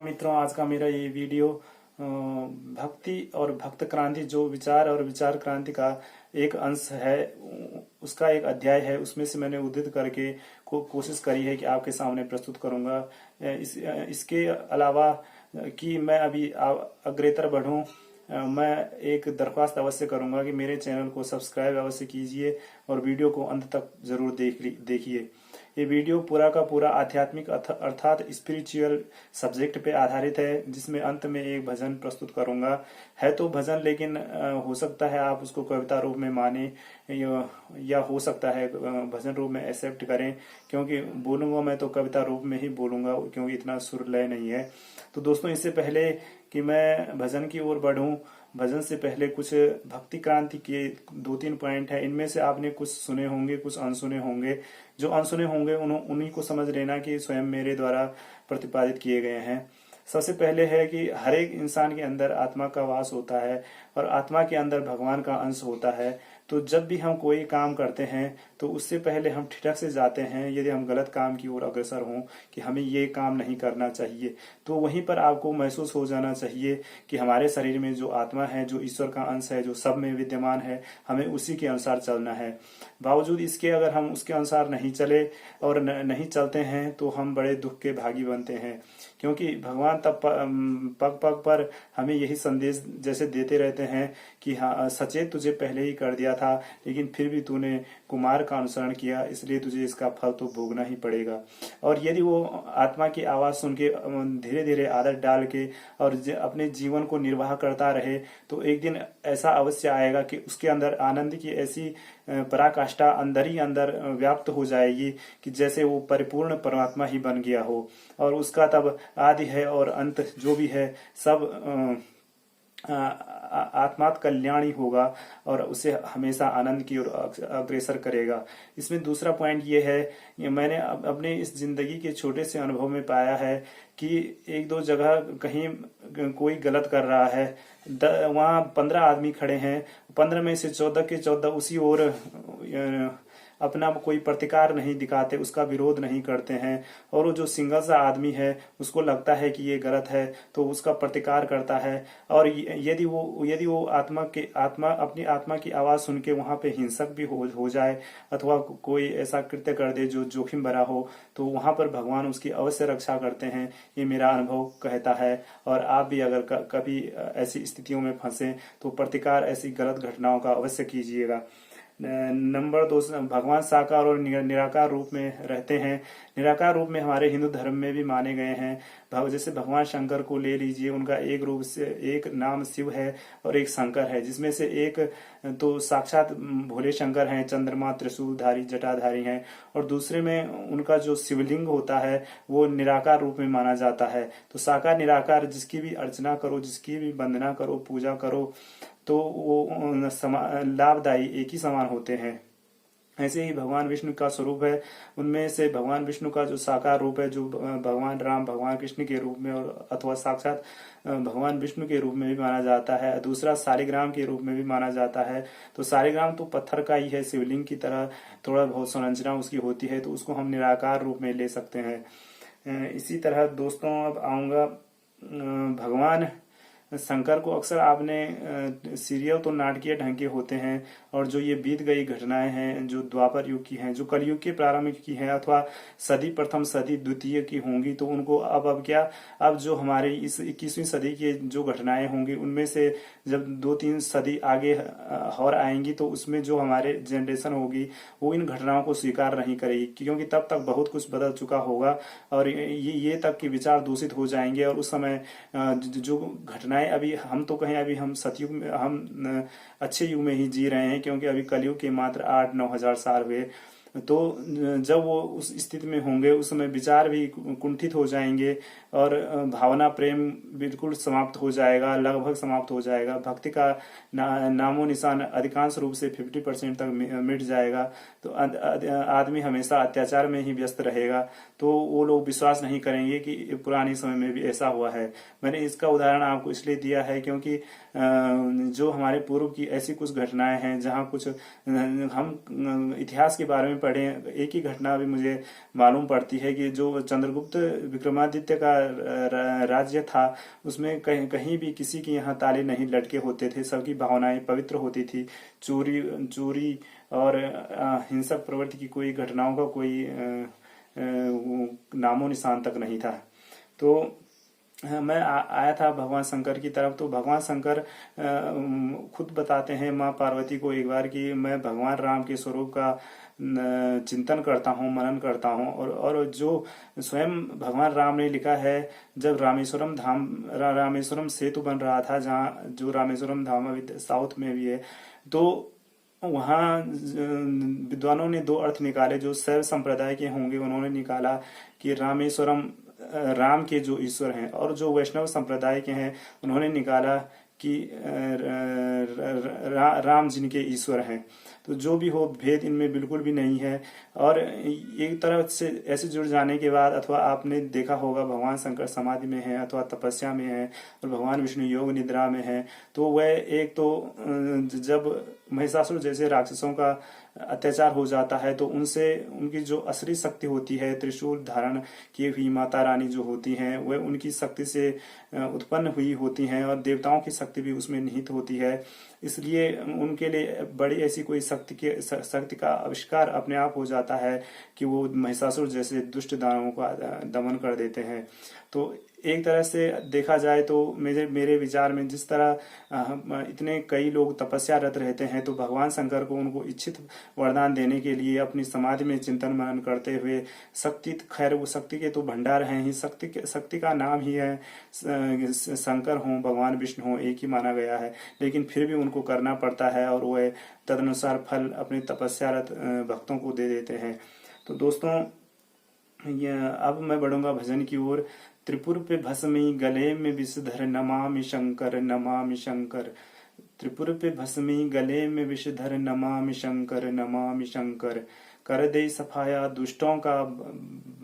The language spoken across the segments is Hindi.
मित्रों, आज का मेरा ये वीडियो भक्ति और भक्त क्रांति जो विचार और विचार क्रांति का एक अंश है, उसका एक अध्याय है। उसमें से मैंने उद्धृत करके कोशिश करी है कि आपके सामने प्रस्तुत करूंगा। इसके अलावा कि मैं अभी अग्रेतर बढ़ूं, मैं एक दरख्वास्त अवश्य करूंगा कि मेरे चैनल को सब्सक्राइब अवश्य कीजिए और वीडियो को अंत तक जरूर देखिए। ये वीडियो पूरा का पूरा आध्यात्मिक अर्थात स्पिरिचुअल सब्जेक्ट पे आधारित है, जिसमें अंत में एक भजन प्रस्तुत करूंगा। है तो भजन, लेकिन हो सकता है आप उसको कविता रूप में माने या हो सकता है भजन रूप में एक्सेप्ट करें, क्योंकि बोलूंगा मैं तो कविता रूप में ही बोलूंगा, क्योंकि इतना सुर लय नहीं है। तो दोस्तों, इससे पहले कि मैं भजन की ओर बढ़ूं, भजन से पहले कुछ भक्ति क्रांति के 2-3 पॉइंट है। इनमें से आपने कुछ सुने होंगे, कुछ अनसुने होंगे। जो अनसुने होंगे उन्हीं को समझ लेना कि स्वयं मेरे द्वारा प्रतिपादित किए गए हैं। सबसे पहले है कि हर एक इंसान के अंदर आत्मा का वास होता है और आत्मा के अंदर भगवान का अंश होता है। तो जब भी हम कोई काम करते हैं तो उससे पहले हम ठिठक से जाते हैं, यदि हम गलत काम की ओर अग्रसर हों कि हमें ये काम नहीं करना चाहिए, तो वहीं पर आपको महसूस हो जाना चाहिए कि हमारे शरीर में जो आत्मा है, जो ईश्वर का अंश है, जो सब में विद्यमान है, हमें उसी के अनुसार चलना है। बावजूद इसके अगर हम उसके अनुसार नहीं चले और नहीं चलते हैं तो हम बड़े दुख के भागी बनते हैं, क्योंकि भगवान तब पग पग पर हमें यही संदेश जैसे देते रहते हैं कि हाँ, सचेत तुझे पहले ही कर दिया था, लेकिन फिर भी तूने कुमार का अनुसरण किया, इसलिए तुझे इसका फल तो भोगना ही पड़ेगा। और यदि वो आत्मा की आवाज सुन के धीरे धीरे आदत डाल के और अपने जीवन को निर्वाह करता रहे, तो एक दिन ऐसा अवश्य आएगा कि उसके अंदर आनंद की ऐसी पराकाष्ठा अंदर ही अंदर व्याप्त हो जाएगी कि जैसे वो परिपूर्ण परमात्मा ही बन गया हो। और उसका तब आदि है और अंत जो भी है सब आत्मात कल्याणी होगा और उसे हमेशा आनंद की ओर अग्रसर करेगा। इसमें दूसरा पॉइंट ये है, ये मैंने अपने इस जिंदगी के छोटे से अनुभव में पाया है कि एक दो जगह कहीं कोई गलत कर रहा है, वहां 15 आदमी खड़े हैं, 15 में से 14 के 14 उसी ओर अपना कोई प्रतिकार नहीं दिखाते, उसका विरोध नहीं करते हैं। और वो जो सिंगल सा आदमी है उसको लगता है कि ये गलत है तो उसका प्रतिकार करता है। और यदि वो अपनी आत्मा की आवाज सुन के वहां पे हिंसक भी हो जाए अथवा कोई ऐसा कृत्य कर दे जो जोखिम भरा हो, तो वहां पर भगवान उसकी अवश्य रक्षा करते हैं। ये मेरा अनुभव कहता है। और आप भी अगर कभी ऐसी स्थितियों में फंसे तो प्रतिकार ऐसी गलत घटनाओं का अवश्य कीजिएगा। नंबर 2, भगवान साकार और निराकार रूप में रहते हैं। निराकार रूप में हमारे हिंदू धर्म में भी माने गए हैं। जैसे भगवान शंकर को ले लीजिए, उनका एक रूप से एक नाम शिव है और एक शंकर है, जिसमें से एक तो साक्षात भोले शंकर हैं, चंद्रमा त्रिशूलधारी जटाधारी हैं, और दूसरे में उनका जो शिवलिंग होता है वो निराकार रूप में माना जाता है। तो साकार निराकार जिसकी भी अर्चना करो, जिसकी भी वंदना करो, पूजा करो, तो वो लाभदायी एक ही समान होते हैं। ऐसे ही भगवान विष्णु का स्वरूप है। उनमें से भगवान विष्णु का जो साकार रूप है, जो भगवान राम भगवान कृष्ण के रूप में और अथवा साक्षात भगवान विष्णु के रूप में भी माना जाता है। दूसरा सालिग्राम के रूप में भी माना जाता है। तो सालिग्राम तो पत्थर का ही है, शिवलिंग की तरह थोड़ा बहुत संरचना उसकी होती है, तो उसको हम निराकार रूप में ले सकते हैं। इसी तरह दोस्तों, अब आऊंगा भगवान शंकर को अक्सर आपने सीरियल तो नाटकीय ढंग के होते हैं, और जो ये बीत गई घटनाएं हैं जो द्वापर युग की हैं, जो कलयुग के प्रारंभ की हैं अथवा सदी प्रथम सदी द्वितीय की होंगी, तो उनको अब जो हमारे इस 21वीं सदी की जो घटनाएं होंगी उनमें से जब 2-3 सदी आगे और आएंगी तो उसमें जो हमारे जनरेशन होगी वो इन घटनाओं को स्वीकार नहीं करेगी, क्योंकि तब तक बहुत कुछ बदल चुका होगा और ये तक के विचार दूषित हो जाएंगे। और उस समय जो घटनाएं अभी हम तो कहें, अभी हम सतयुग में, हम अच्छे युग में ही जी रहे हैं, क्योंकि अभी कलयुग के मात्र 8-9 हजार साल हुए। तो जब वो उस स्थिति में होंगे उस समय विचार भी कुंठित हो जाएंगे और भावना प्रेम बिल्कुल समाप्त हो जाएगा, लगभग समाप्त हो जाएगा। भक्ति का नामो निशान अधिकांश रूप से 50% तक मिट जाएगा। तो आदमी हमेशा अत्याचार में ही व्यस्त रहेगा। तो वो लोग विश्वास नहीं करेंगे कि पुराने समय में भी ऐसा हुआ है। मैंने इसका उदाहरण आपको इसलिए दिया है क्योंकि जो हमारे पूर्व की ऐसी कुछ घटनाएं हैं जहाँ कुछ हम इतिहास के बारे में पढ़े, एक ही घटना भी मुझे मालूम पड़ती है कि जो चंद्रगुप्त विक्रमादित्य का राज्य था उसमें कहीं कहीं भी किसी के यहाँ ताले नहीं लटके होते थे, सबकी भावनाएं पवित्र होती थी। चोरी चोरी और हिंसक प्रवृत्ति की कोई घटनाओं का कोई नामो निशान तक नहीं था। तो मैं आया था भगवान शंकर की तरफ। तो भगवान शंकर खुद बताते हैं माँ पार्वती को एक बार कि मैं भगवान राम के स्वरूप का चिंतन करता हूँ, मनन करता हूँ। और जो स्वयं भगवान राम ने लिखा है, जब रामेश्वरम सेतु बन रहा था, जहाँ जो रामेश्वरम धाम अभी साउथ में भी है, तो वहाँ विद्वानों ने दो अर्थ निकाले। जो शैव संप्रदाय के होंगे उन्होंने निकाला कि रामेश्वरम राम के जो ईश्वर हैं, और जो वैष्णव संप्रदाय के हैं उन्होंने निकाला कि राम जिनके ईश्वर हैं। तो जो भी हो, भेद इनमें बिल्कुल भी नहीं है। और एक तरह से ऐसे जुड़ जाने के बाद, अथवा आपने देखा होगा भगवान शंकर समाधि में है अथवा तपस्या में है और भगवान विष्णु योग निद्रा में है। तो वह एक तो जब महिषासुर जैसे राक्षसों का अत्याचार हो जाता है तो उनसे उनकी जो असली शक्ति होती है, त्रिशूल धारण की हुई माता रानी जो होती हैं, वह उनकी शक्ति से उत्पन्न हुई होती हैं और देवताओं की शक्ति भी उसमें निहित होती है। इसलिए उनके लिए बड़ी ऐसी कोई शक्ति का आविष्कार अपने आप हो जाता है कि वो महिषासुर जैसे दुष्ट दानवों का दमन कर देते हैं। तो एक तरह से देखा जाए तो मेरे विचार में जिस तरह इतने कई लोग तपस्यारत रहते हैं, तो भगवान शंकर को उनको इच्छित वरदान देने के लिए अपनी समाधि में चिंतन मनन करते हुए शक्ति, खैर वो शक्ति के तो भंडार हैं ही, शक्ति का नाम ही है, शंकर हो भगवान विष्णु हो एक ही माना गया है, लेकिन फिर भी उनको करना पड़ता है और वह तदनुसार फल अपने तपस्यारत भक्तों को दे देते हैं। तो दोस्तों, अब मैं बढ़ूंगा भजन की ओर। त्रिपुर पे भस्मी गले में विषधर, नमामि शंकर नमामि शंकर। त्रिपुर पे भस्मी गले में विषधर, नमामि शंकर नमामि शंकर। कर दे सफाया दुष्टों का,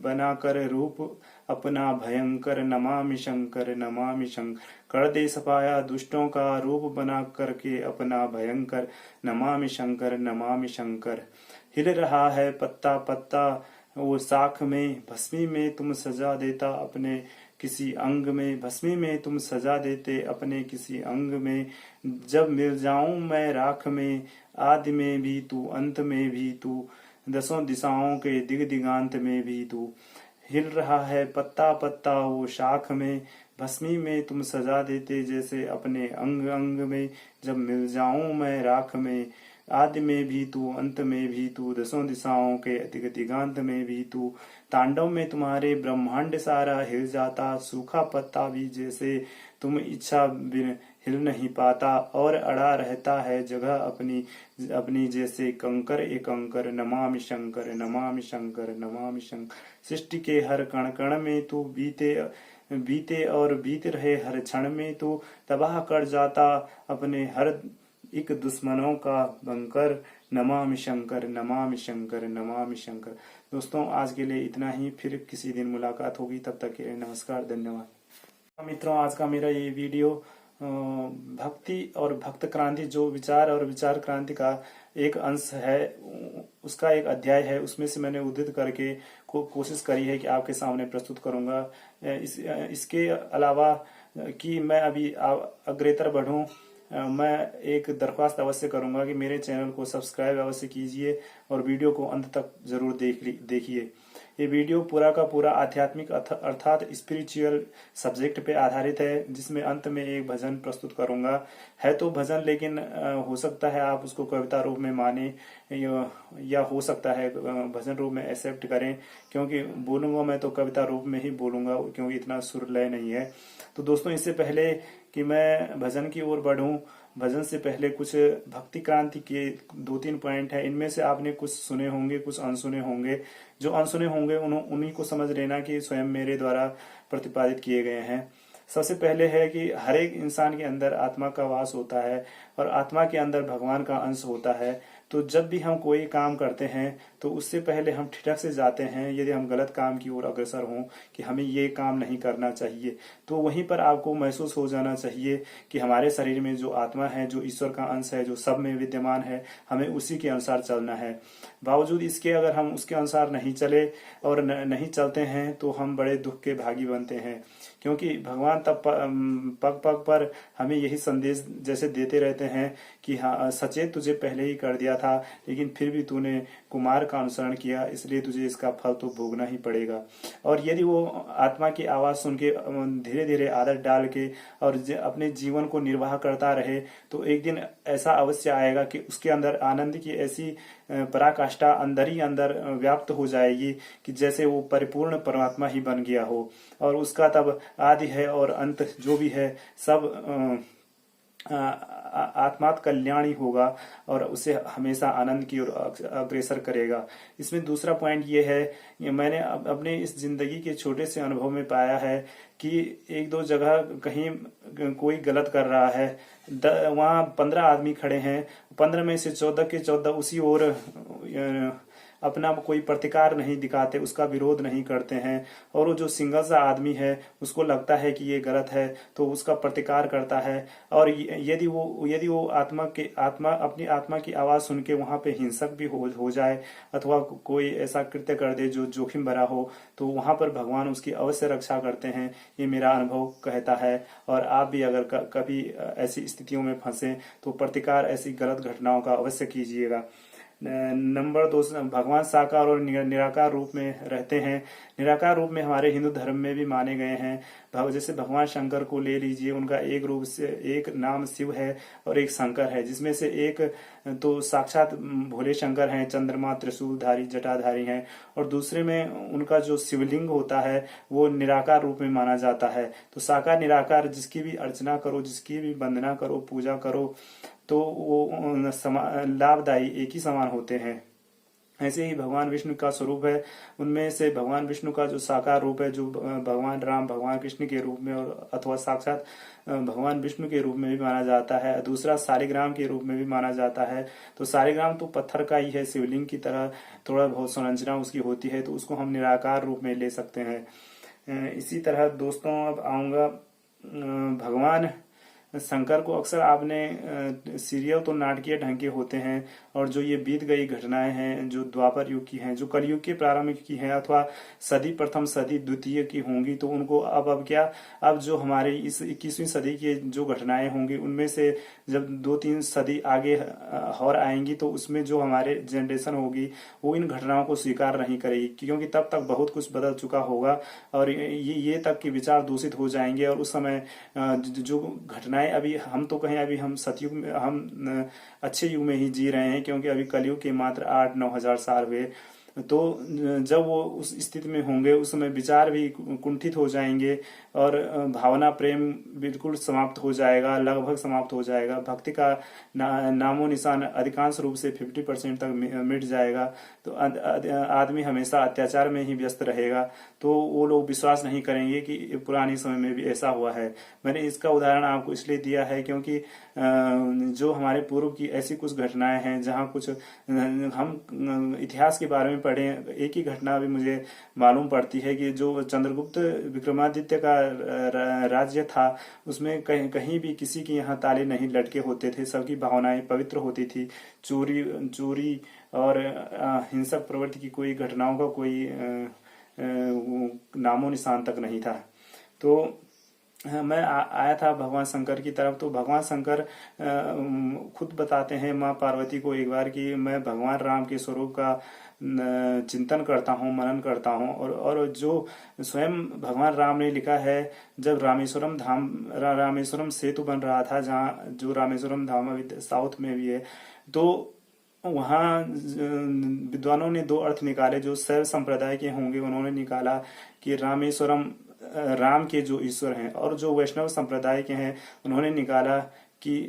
बनाकर रूप अपना भयंकर, नमामि शंकर नमामि शंकर। कर दे सफाया दुष्टों का रूप बना करके अपना भयंकर, नमामि शंकर नमामि शंकर। हिल रहा है पत्ता पत्ता वो साख में, भस्मी में तुम सजा देता अपने किसी अंग में, भस्मी में तुम सजा देते अपने किसी अंग में। जब मिल जाऊं मैं राख में, आदि में भी तू अंत में भी तू, दसों दिशाओं के दिगांत में भी तू। हिल रहा है पत्ता पत्ता वो शाख में, भस्मी में तुम सजा देते जैसे अपने अंग अंग में। जब मिल जाऊं मैं राख में, आदि में भी तू अंत में भी तू, दसों दिशाओं के दिगांत में भी तू। तांडव में तुम्हारे ब्रह्मांड सारा हिल जाता, सूखा पत्ता भी जैसे तुम इच्छा बिन हिल नहीं पाता, और अड़ा रहता है जगह अपनी अपनी जैसे कंकर एक कंकर। नमामि शंकर नमामि शंकर नमामि शंकर। सृष्टि के हर कण कण में तू बीते और बीत रहे हर क्षण में तू, तबाह कर जाता अपने हर एक दुश्मनों का बंकर। नमामि शंकर नमामि शंकर नमामि शंकर। दोस्तों, आज के लिए इतना ही, फिर किसी दिन मुलाकात होगी, तब तक के लिए नमस्कार, धन्यवाद। मित्रों, आज का मेरा ये वीडियो भक्ति और भक्त क्रांति, जो विचार और विचार क्रांति का एक अंश है, उसका एक अध्याय है, उसमें से मैंने उद्धृत करके कोशिश करी है कि आपके सामने प्रस्तुत करूंगा। इसके अलावा कि मैं अभी अग्रेतर बढ़ूं, मैं एक दरख्वास्त अवश्य करूंगा कि मेरे चैनल को सब्सक्राइब अवश्य कीजिए और वीडियो को अंत तक जरूर देखिए। ये वीडियो पूरा का पूरा आध्यात्मिक अर्थात स्पिरिचुअल सब्जेक्ट पे आधारित है, जिसमें अंत में एक भजन प्रस्तुत करूंगा। है तो भजन, लेकिन हो सकता है आप उसको कविता रूप में माने, या हो सकता है भजन रूप में एक्सेप्ट करें, क्योंकि बोलूंगा मैं तो कविता रूप में ही बोलूंगा, क्योंकि इतना सुर लय नहीं है। तो दोस्तों, इससे पहले कि मैं भजन की ओर बढ़ूं, भजन से पहले कुछ भक्ति क्रांति के 2-3 पॉइंट है। इनमें से आपने कुछ सुने होंगे, कुछ अनसुने होंगे। जो अनसुने होंगे उन्हीं को समझ लेना कि स्वयं मेरे द्वारा प्रतिपादित किए गए हैं। सबसे पहले है कि हर एक इंसान के अंदर आत्मा का वास होता है और आत्मा के अंदर भगवान का अंश होता है। तो जब भी हम कोई काम करते हैं तो उससे पहले हम ठिठक से जाते हैं, यदि हम गलत काम की ओर अग्रसर हों कि हमें ये काम नहीं करना चाहिए, तो वहीं पर आपको महसूस हो जाना चाहिए कि हमारे शरीर में जो आत्मा है, जो ईश्वर का अंश है, जो सब में विद्यमान है, हमें उसी के अनुसार चलना है। बावजूद इसके अगर हम उसके अनुसार नहीं चले और नहीं चलते हैं तो हम बड़े दुख के भागी बनते हैं, क्योंकि भगवान तब पग पग पर हमें यही संदेश जैसे देते रहते हैं कि हाँ, सचेत तुझे पहले ही कर दिया था, लेकिन फिर भी तूने कुमार का अनुसरण किया, इसलिए तुझे इसका फल तो भोगना ही पड़ेगा। और यदि वो आत्मा की आवाज सुन के धीरे धीरे आदत डाल के और अपने जीवन को निर्वाह करता रहे, तो एक दिन ऐसा अवश्य आएगा कि उसके अंदर आनंद की ऐसी पराकाष्ठा अंदर ही अंदर व्याप्त हो जाएगी कि जैसे वो परिपूर्ण परमात्मा ही बन गया हो, और उसका तब आदि है और अंत जो भी है सब आत्मात कल्याणी होगा और उसे हमेशा आनंद की ओर अग्रसर करेगा। इसमें दूसरा पॉइंट ये है, मैंने अपने इस जिंदगी के छोटे से अनुभव में पाया है कि एक दो जगह कहीं कोई गलत कर रहा है, वहां 15 आदमी खड़े हैं, 15 में से 14 के 14 उसी ओर अपना कोई प्रतिकार नहीं दिखाते, उसका विरोध नहीं करते हैं, और वो जो सिंगल सा आदमी है उसको लगता है कि ये गलत है तो उसका प्रतिकार करता है। और यदि वो आत्मा अपनी आत्मा की आवाज सुन के वहां पे हिंसक भी हो जाए अथवा कोई ऐसा कृत्य कर दे जो जोखिम भरा हो, तो वहां पर भगवान उसकी अवश्य रक्षा करते हैं, ये मेरा अनुभव कहता है। और आप भी अगर कभी ऐसी स्थितियों में फंसे तो प्रतिकार ऐसी गलत घटनाओं का अवश्य कीजिएगा। नंबर 2, भगवान साकार और निराकार रूप में रहते हैं। निराकार रूप में हमारे हिंदू धर्म में भी माने गए हैं। जैसे भगवान शंकर को ले लीजिए, उनका एक रूप से एक नाम शिव है और एक शंकर है, जिसमें से एक तो साक्षात भोले शंकर हैं, चंद्रमा त्रिशूलधारी जटाधारी हैं, और दूसरे में उनका जो शिवलिंग होता है वो निराकार रूप में माना जाता है। तो साकार निराकार जिसकी भी अर्चना करो, जिसकी भी वंदना करो, पूजा करो, तो वो लाभदायी एक ही समान होते हैं। ऐसे ही भगवान विष्णु का स्वरूप है, उनमें से भगवान विष्णु का जो साकार रूप है, जो भगवान राम भगवान कृष्ण के रूप में और अथवा साक्षात भगवान विष्णु के रूप में भी माना जाता है। दूसरा सालिग्राम के रूप में भी माना जाता है। तो सालिग्राम तो पत्थर का ही है, शिवलिंग की तरह थोड़ा बहुत संरचना उसकी होती है, तो उसको हम निराकार रूप में ले सकते हैं। इसी तरह दोस्तों अब आऊंगा भगवान शंकर को अक्सर आपने सीरियल तो नाटकीय ढंग के होते हैं, और जो ये बीत गई घटनाएं हैं जो द्वापर युग की हैं, जो कलयुग के प्रारंभ की हैं अथवा सदी प्रथम सदी द्वितीय की होंगी, तो उनको अब जो हमारे इस 21वीं सदी की जो घटनाएं होंगी उनमें से जब 2-3 सदी आगे और आएंगी तो उसमें जो हमारे जनरेशन होगी वो इन घटनाओं को स्वीकार नहीं करेगी, क्योंकि तब तक बहुत कुछ बदल चुका होगा और ये तक के विचार दूषित हो जाएंगे। और उस समय जो घटनाएं अभी हम तो कहें अभी हम सतयुग में, हम अच्छे युग में ही जी रहे हैं, क्योंकि अभी कलयुग के मात्र 8-9 हजार साल हुए। तो जब वो उस स्थिति में होंगे उस समय विचार भी कुंठित हो जाएंगे और भावना प्रेम बिल्कुल समाप्त हो जाएगा, लगभग समाप्त हो जाएगा। भक्ति का नामो निशान अधिकांश रूप से 50% तक मिट जाएगा। तो आदमी हमेशा अत्याचार में ही व्यस्त रहेगा, तो वो लोग विश्वास नहीं करेंगे कि पुराने समय में भी ऐसा हुआ है। मैंने इसका उदाहरण आपको इसलिए दिया है क्योंकि जो हमारे पूर्व की ऐसी कुछ घटनाएं हैं जहाँ कुछ हम इतिहास के बारे में पढ़े, एक ही घटना भी मुझे मालूम पड़ती है कि जो चंद्रगुप्त विक्रमादित्य का राज्य था उसमें कहीं भी किसी के यहाँ ताले नहीं लटके होते थे, सबकी भावनाएं पवित्र होती थी। चोरी और हिंसक प्रवृत्ति की कोई घटनाओं का कोई नामो निशान तक नहीं था। तो मैं आया था भगवान शंकर की तरफ। तो भगवान शंकर खुद बताते हैं माँ पार्वती को एक बार कि मैं भगवान राम के स्वरूप का चिंतन करता हूँ, मनन करता हूँ। और जो स्वयं भगवान राम ने लिखा है, जब रामेश्वरम सेतु बन रहा था, जहाँ जो रामेश्वरम धाम अभी साउथ में भी है, तो वहाँ विद्वानों ने 2 अर्थ निकाले। जो शैव संप्रदाय के होंगे उन्होंने निकाला कि रामेश्वरम राम के जो ईश्वर हैं, और जो वैष्णव संप्रदाय के हैं उन्होंने निकाला कि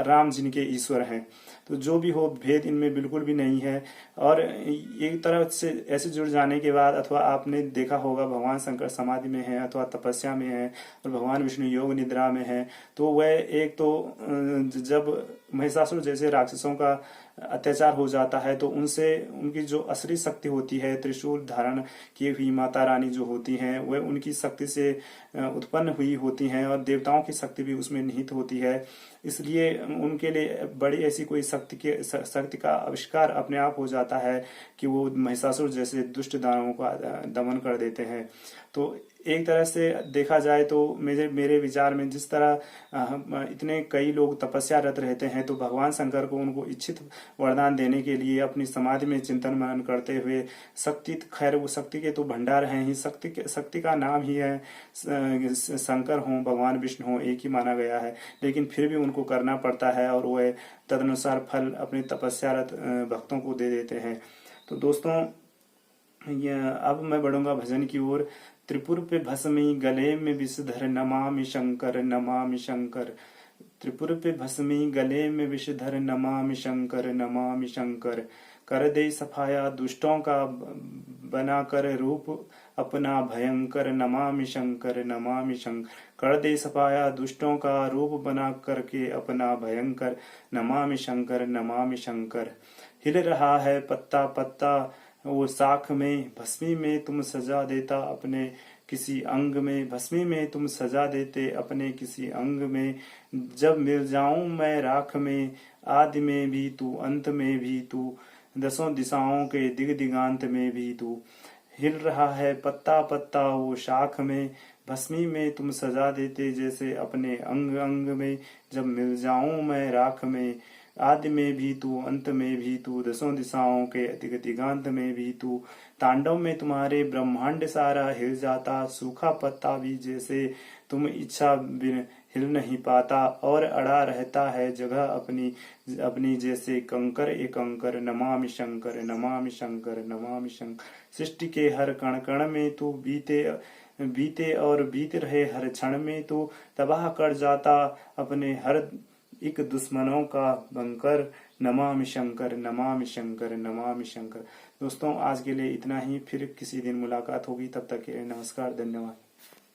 राम जिनके ईश्वर हैं। तो जो भी हो, भेद इनमें बिल्कुल भी नहीं है। और एक तरफ से ऐसे जुड़ जाने के बाद, अथवा आपने देखा होगा भगवान शंकर समाधि में है अथवा तपस्या में है और भगवान विष्णु योग निद्रा में है, तो वह एक तो जब महिषासुर जैसे राक्षसों का अत्याचार हो जाता है तो उनसे उनकी जो असली शक्ति होती है, त्रिशूल धारण की हुई माता रानी जो होती हैं, वह उनकी शक्ति से उत्पन्न हुई होती हैं और देवताओं की शक्ति भी उसमें निहित होती है। इसलिए उनके लिए बड़ी ऐसी कोई शक्ति का आविष्कार अपने आप हो जाता है कि वो महिषासुर जैसे दुष्ट दानवों का दमन कर देते हैं। तो एक तरह से देखा जाए तो मेरे विचार में जिस तरह इतने कई लोग तपस्यारत रहते हैं, तो भगवान शंकर को उनको इच्छित वरदान देने के लिए अपनी समाधि में चिंतन मनन करते हुए शक्ति, खैर वो शक्ति के तो भंडार हैं ही, शक्ति का नाम ही है शंकर हो, भगवान विष्णु हो, एक ही माना गया है, लेकिन फिर भी उनको करना पड़ता है और वह तदनुसार फल अपने तपस्यारत भक्तों को दे देते हैं। तो दोस्तों अब मैं बढ़ूंगा भजन की ओर। त्रिपुर पे भस्मी गले में विषधर नमामि शंकर नमामि शंकर। त्रिपुर पे भस्मी गले में विषधर नमामि शंकर नमामि शंकर। कर दे सफाया दुष्टों का बनाकर रूप अपना भयंकर नमामि शंकर नमामि शंकर। कर दे सफाया दुष्टों का रूप बना करके अपना भयंकर नमामि शंकर नमामि शंकर। हिल रहा है पत्ता पत्ता वो साख में, भस्मी में तुम सजा देता अपने किसी अंग में, भस्मी में तुम सजा देते अपने किसी अंग में। जब मिल जाऊं मैं राख में, आदि में भी तू अंत में भी तू, दसों दिशाओं के दिग दिगांत में भी तू। हिल रहा है पत्ता पत्ता वो शाख में, भस्मी में तुम सजा देते जैसे अपने अंग अंग में। जब मिल जाऊं मैं राख में, आदि में भी तू अंत में भी तू, दसों दिशाओं के दिग दिगांत में भी तू। तांडव में तुम्हारे ब्रह्मांड सारा हिल जाता, सूखा पत्ता भी जैसे तुम इच्छा बिन हिल नहीं पाता, और अड़ा रहता है जगह अपनी अपनी जैसे कंकर एक कंकर। नमामि शंकर नमामि शंकर नमामि शंकर। सृष्टि के हर कण कण में तू बीते और बीत रहे हर क्षण में तू, तबाह कर जाता अपने हर एक दुश्मनों का बंकर। नमामि शंकर नमामि शंकर नमामि शंकर। दोस्तों आज के लिए इतना ही, फिर किसी दिन मुलाकात होगी, तब तक के लिए नमस्कार, धन्यवाद।